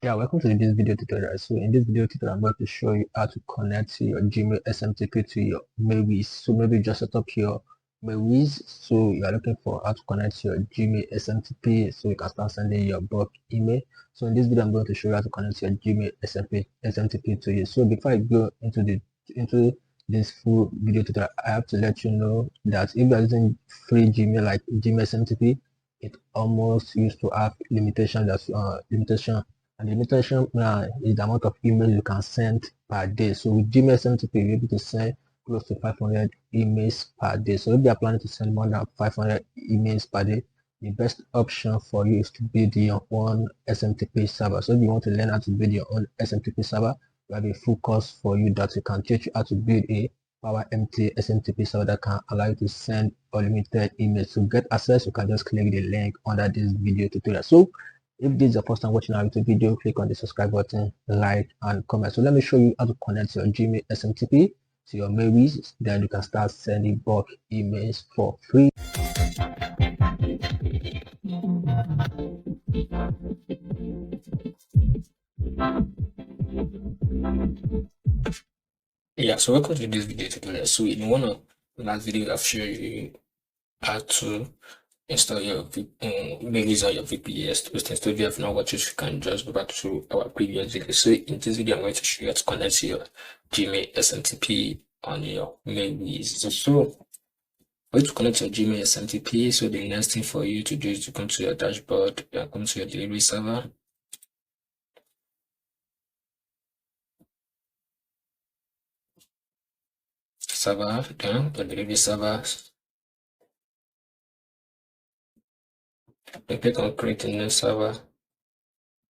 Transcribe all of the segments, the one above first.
Yeah, welcome to this video tutorial. So in this video tutorial, I'm going to show you how to connect your Gmail SMTP to your MailWizz. So maybe just set up your MailWizz. So you are looking for how to connect your Gmail SMTP so you can start sending your bulk email. So in this video, I'm going to show you how to connect your Gmail SMTP to you. So before I go into this full video tutorial, I have to let you know that if you are using free Gmail like Gmail SMTP, it almost used to have limitation. And the limitation is the amount of emails you can send per day. So with Gmail SMTP, you're able to send close to 500 emails per day. So if you are planning to send more than 500 emails per day, the best option for you is to build your own SMTP server. So if you want to learn how to build your own SMTP server, we have a full course for you that can teach you how to build a PowerMT SMTP server that can allow you to send unlimited emails. To get access, you can just click the link under this video tutorial. So if this is your first time watching our YouTube video, click on the subscribe button, like, and comment. So let me show you how to connect your Gmail SMTP to your MailWizz. Then you can start sending bulk emails for free. Yeah, so welcome to this video tutorial. So in one of the last video, I've shown you how to install your MailWizz on your VPS hosting. So if you have not watched it, you can just go back to our previous video. So in this video, I'm going to show you how to connect your Gmail SMTP on your MailWizz. So for you to connect your Gmail SMTP, so the next thing for you to do is to come to your dashboard, come to your delivery server. Then the delivery server. Then click on create a new server.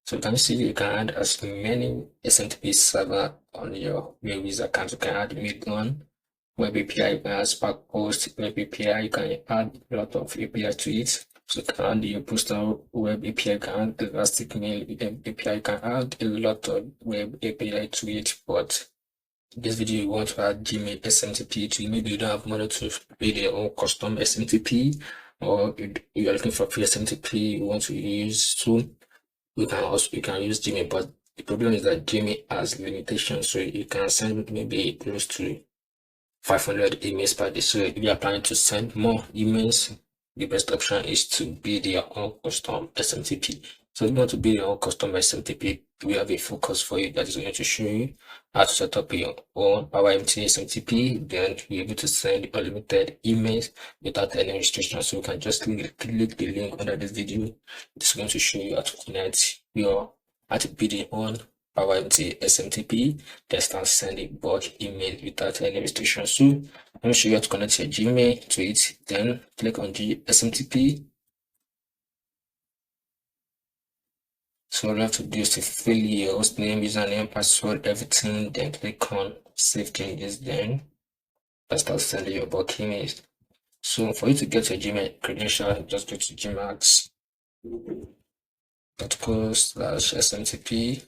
So you can see you can add as many SMTP server on your MailWizz account. You can add Midgun, Web API, you can add Spark Post, Web API, you can add a lot of API to it. So you can add your postal web API, you can add Elastic Mail API, you can add a lot of web API to it. But in this video, you want to add Gmail SMTP to it. Maybe you don't have money to build your own custom SMTP, or you are looking for free SMTP you want to use. So you can use Gmail, but the problem is that Gmail has limitations. So you can send maybe close to 500 emails per day. So if you are planning to send more emails, the best option is to build your own custom SMTP. So if you want to build your own custom SMTP, we have a full course for you that is going to show you how to set up your own PowerMT SMTP. Then you're able to send unlimited emails without any restrictions. So you can just click the link under this video. It's going to show you how to connect how to build your own PowerMT SMTP, then start sending bulk email without any restrictions. So let me show you how to connect your Gmail to it. Then click on SMTP. So all you have to do is to fill your hostname, username, password, everything. Then click on save changes. Then start sending your bulk emails. So for you to get your Gmail credential, just go to gmax.co/SMTP.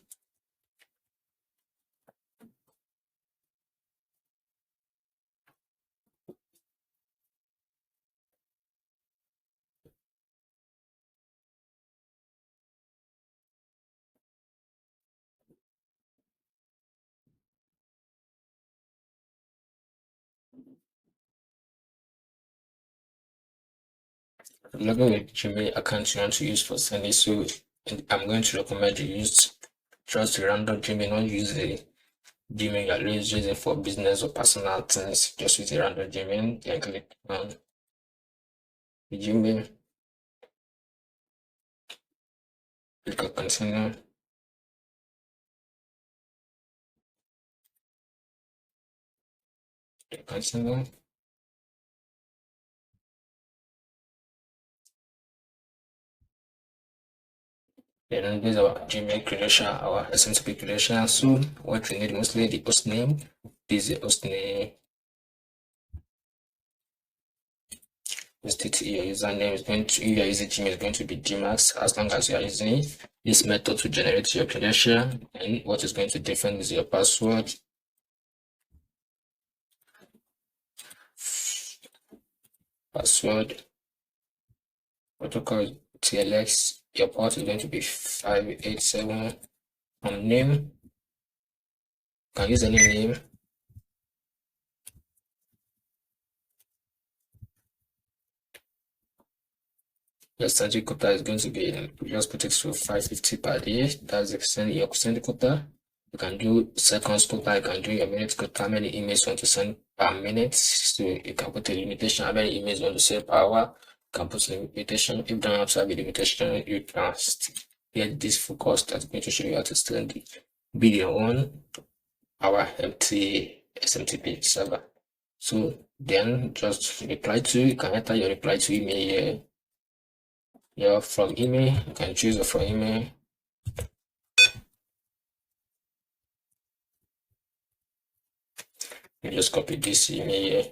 Log in with Gmail account you want to use for sending. So I'm going to recommend you use just a random Gmail, not use a Gmail you're always using for business or personal things. Just use a random Gmail. Then click on the Gmail. Click on continue. Click continue. Then this is our Gmail credential, our SMTP credential. So what we need mostly the host name. This is the host name. Your username is going to, if you are using Gmail, is going to be Gmax, as long as you are using this method to generate your credential. And what is going to different is your password. Protocol TLX. Your port is going to be 587. Name, you can use any name. Your standard quota is going to be, just put it to 550 per day. That's your send quota. You can do seconds quota, you can do your minute quota, how many emails you want to send per minute. So you can put a limitation, how many emails you want to send per hour. You can put a limitation. If you don't have to have a limitation, you can get this full cost that's going to show you how to send build your own our empty SMTP server. So then just reply to, you can enter your reply to email here. Yeah, from email, you can choose a from email. You just copy this email here.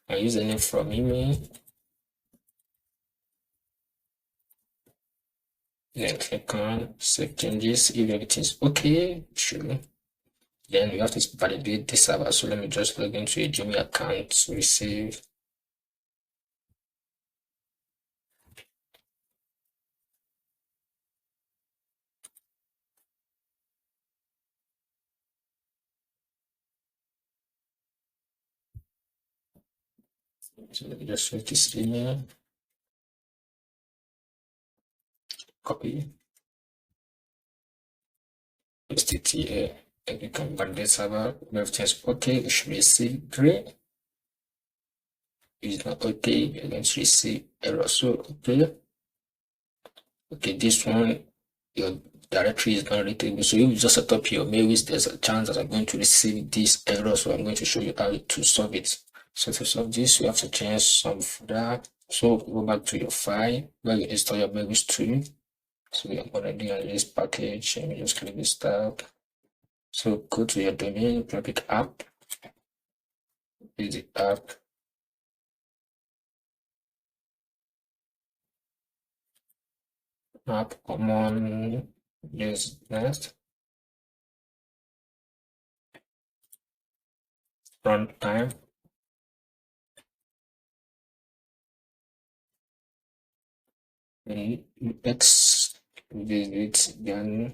I use the name from email. Then click on save changes. If everything's okay, sure. Then we have to validate the server. So let me just log into a Gmail account to receive. So let me just use this email. Copy. Paste it here. And you can validate server. If everything's okay, you should receive green. If it's not okay, you're going to receive error. So okay, this one, your directory is not readable. So if you just set up your MailWizz, there's a chance that I'm going to receive this error. So I'm going to show you how to solve it. So to solve this, you have to change some folder. So go back to your file where you install your MailWizz tool. So I'm already on this package. Let me just click this tab. So go to your domain, click app. Is the app. App common use next. Runtime. X visit, then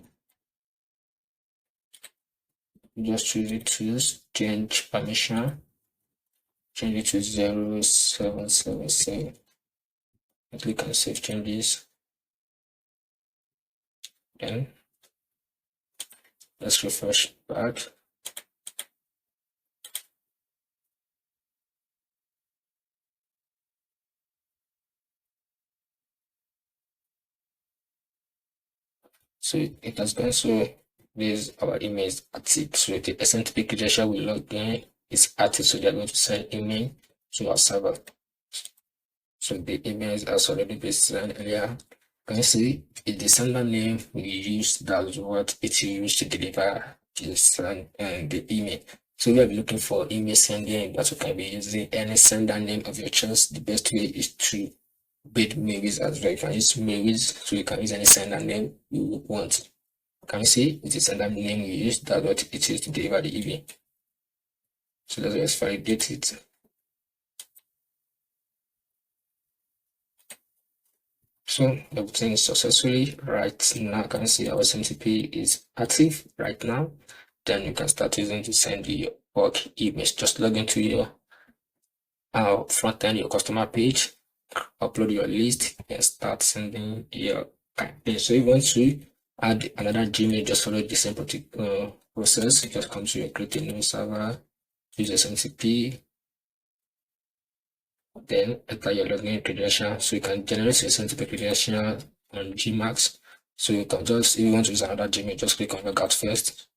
just choose it to change permission, change it to 0777. Click on save changes. Then let's refresh back. So it has gone. So this our email is active. So the SMTP credential we log in is active. So they are going to send email to our server. So the email has already been sent earlier. Can you see the sender name we used? That's what it used to deliver the email. So we are looking for email sending, but you can be using any sender name of your choice. The best way is to build MailWizz as well. You can use MailWizz, so you can use any sender name you want. Can you see it's the sender name you use? That's what it is to deliver the email. So let's validate it. So everything is successfully right now. Can you see our SMTP is active right now? Then you can start using to send your work emails. Just log into your front end, your customer page, upload your list, and start sending your campaign. So if you want to add another Gmail, just follow the same process. You just come to your create a new server, use SMTP, then enter your login credential. So you can generate your SMTP credential on Gmax. So you can just, if you want to use another Gmail, just click on log out first.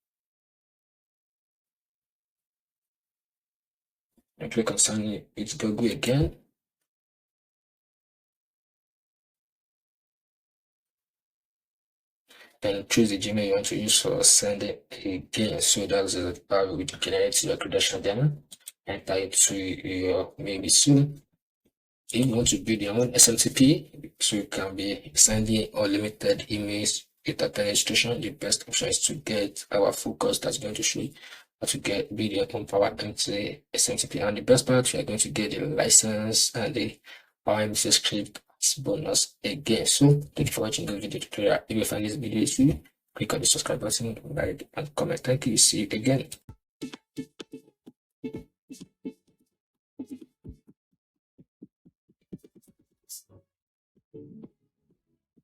And click on sign in with Google again. Then choose the Gmail you want to use for sending again. So that's how we generate your credential. Then enter it to your maybe soon. If you want to build your own SMTP, so you can be sending unlimited emails without any restriction, the best option is to get our full course that's going to show you how to get build your own Power MT SMTP. And the best part, you are going to get the license and the Power MT script as bonus again. So thank you for watching this video tutorial. If you find this video useful, click on the subscribe button, like, and comment. Thank you. See you again.